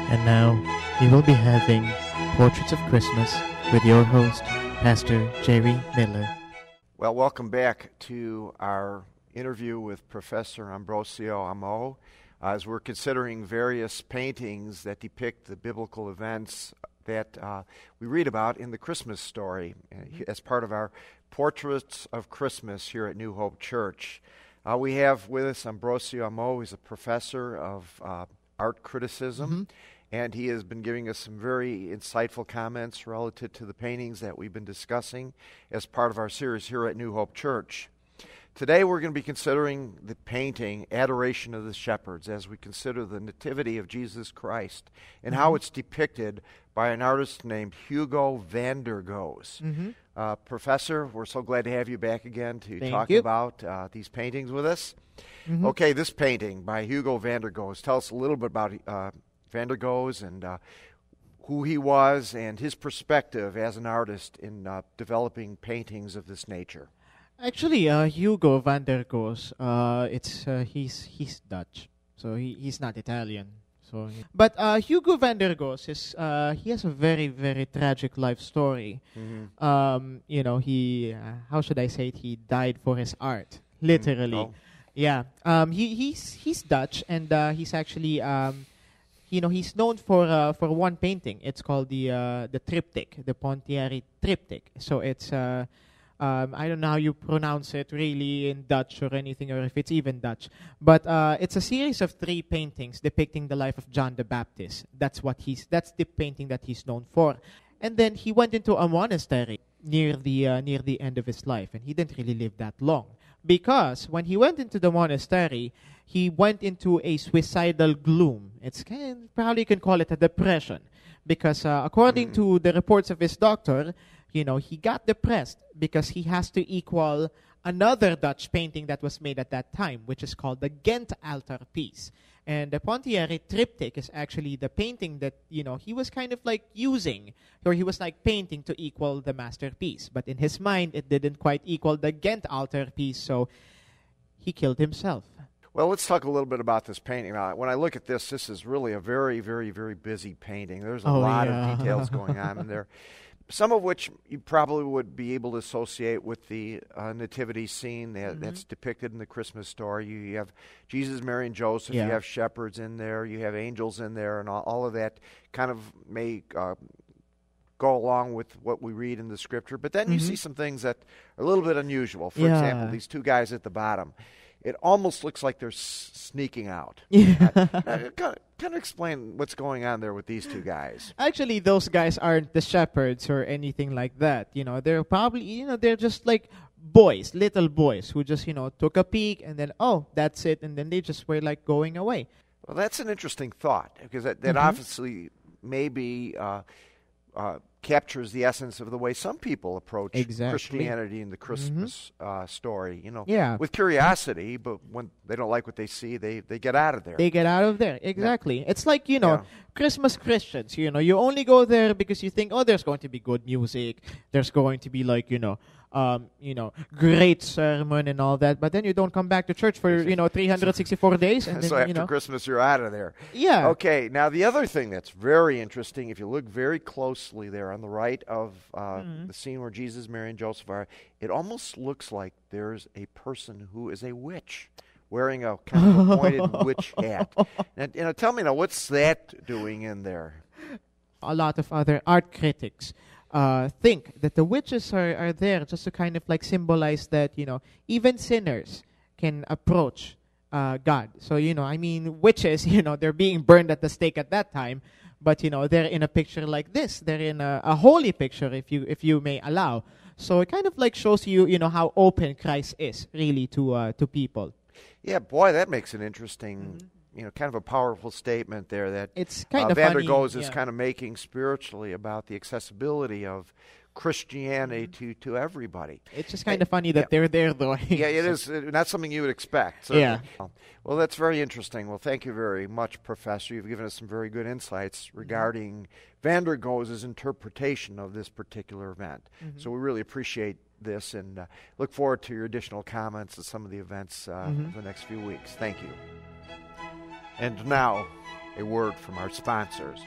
And now, we will be having Portraits of Christmas with your host, Pastor Gerry Miller. Well, welcome back to our interview with Professor Ambrosio Amo as we're considering various paintings that depict the biblical events that we read about in the Christmas story as part of our Portraits of Christmas here at New Hope Church. We have with us Ambrosio Amo. He's a professor of art criticism, and he has been giving us some very insightful comments relative to the paintings that we've been discussing as part of our series here at New Hope Church. Today we're going to be considering the painting Adoration of the Shepherds as we consider the nativity of Jesus Christ and how it's depicted by an artist named Hugo van der Goes. Professor, we're so glad to have you back again to talk about these paintings with us. Okay, this painting by Hugo van der Goes. Tell us a little bit about van der Goes and who he was and his perspective as an artist in developing paintings of this nature. Actually, Hugo van der Goes, he's Dutch, so he's not Italian. But Hugo van der Goes he has a very, very tragic life story. He how should I say it? He died for his art, literally. Yeah. He's Dutch, and he's actually he's known for one painting. It's called the triptych, the Pontieri triptych. So it's I don't know how you pronounce it really in Dutch or anything, or if it's even Dutch. But it's a series of 3 paintings depicting the life of John the Baptist. That's the painting that he's known for. And then he went into a monastery near the end of his life, and he didn't really live that long. Because when he went into the monastery, he went into a suicidal gloom. Probably you can call it a depression. Because according to the reports of his doctor, he got depressed because he has to equal another Dutch painting that was made at that time, which is called the Ghent altarpiece. And the Pontieri triptych is actually the painting that, he was kind of like using, or he was like painting to equal the masterpiece. But in his mind, it didn't quite equal the Ghent altarpiece, so he killed himself. Well, let's talk a little bit about this painting. Now, when I look at this is really a very, very, very busy painting. There's a lot of details going on in there. Some of which you probably would be able to associate with the nativity scene that's depicted in the Christmas story. You have Jesus, Mary, and Joseph. You have shepherds in there. You have angels in there, and all of that kind of may go along with what we read in the Scripture. But then you see some things that are a little bit unusual. For example, these 2 guys at the bottom. It almost looks like they're sneaking out. Kind of explain what's going on there with these 2 guys. Actually, those guys aren't the shepherds or anything like that. They're probably, they're just like boys, little boys who just, took a peek and then, that's it. And then they just were like going away. Well, that's an interesting thought because that obviously maybe captures the essence of the way some people approach Christianity in the Christmas story, with curiosity, but when they don't like what they see, they get out of there. They get out of there, exactly. Yeah. It's like, Christmas Christians, you only go there because you think, there's going to be good music, there's going to be like, great sermon and all that, but then you don't come back to church for, 364 days. And so then, after Christmas, you're out of there. Yeah. Okay, now the other thing that's very interesting, if you look very closely there on the right of the scene where Jesus, Mary, and Joseph are, it almost looks like there's a person who is a witch wearing a kind of a pointed witch hat. Now, tell me now, what's that doing in there? A lot of other art critics think that the witches are there just to kind of like symbolize that, even sinners can approach God. So, witches, they're being burned at the stake at that time, but, they're in a picture like this. They're in a holy picture, if you may allow. So it kind of like shows you, how open Christ is really to people. Yeah, boy, that makes an interesting, kind of a powerful statement there that it's kind of Van der funny. Goes is kind of making spiritually about the accessibility of Christianity to everybody. It's just kind of funny that they're there, though. Yeah, it is not something you would expect. Certainly. Yeah. Well, that's very interesting. Well, thank you very much, Professor. You've given us some very good insights regarding Van der Goes' interpretation of this particular event. So we really appreciate this and look forward to your additional comments on some of the events in the next few weeks. Thank you. And now, a word from our sponsors.